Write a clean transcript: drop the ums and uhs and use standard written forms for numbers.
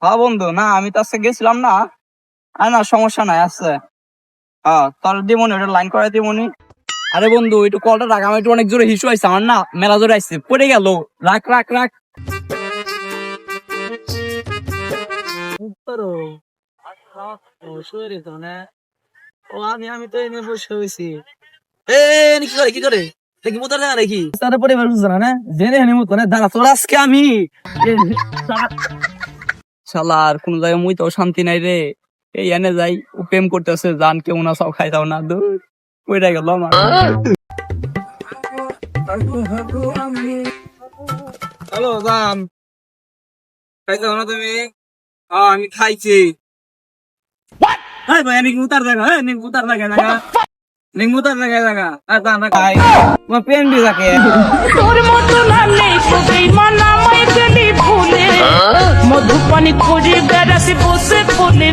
হ্যাঁ বন্ধু, না আমি তো আজকে গেছিলাম না। আর না, সমস্যা নাই আছে। হ্যাঁ, তোর দিমনি ওটা লাইন করে দিমনি। আরে বন্ধু, একটু কলটা রাখ, আমার একটু অনেক জোরে হিসু আইছে, আমার না মেলা জোরে আইছে, পড়ে গেল। রাখ রাখ রাখ। আমি তো এনে বসে হয়েছি। কি করে কি করে দেখি মুতার দেখা দেখি তার পরিবার বুঝছে না জেনে হেনে মুত না দাঁড়া তোর আজকে আমি শালার কোন জায়গায় মুই তো শান্তি নাই রে। এই এনে যাই, ও প্রেম করতেছে, জান কেউ না সব খাই দাও না, দূর কইরা গেল আমার। হ্যালো জান, খাইছো না তুমি? হ্যাঁ আমি খাইছি। ভাই আমি মুতার জায়গা, মুতার জায়গা জায়গা নিংমুতার জায়গা জায়গা আর জান খাই তোমার প্রেম দি থাকে। তোর মতো না নেই সবাই মানা মাই গেলি ভুলে মধুপানি খুঁজে বেড়াতে বসে বলে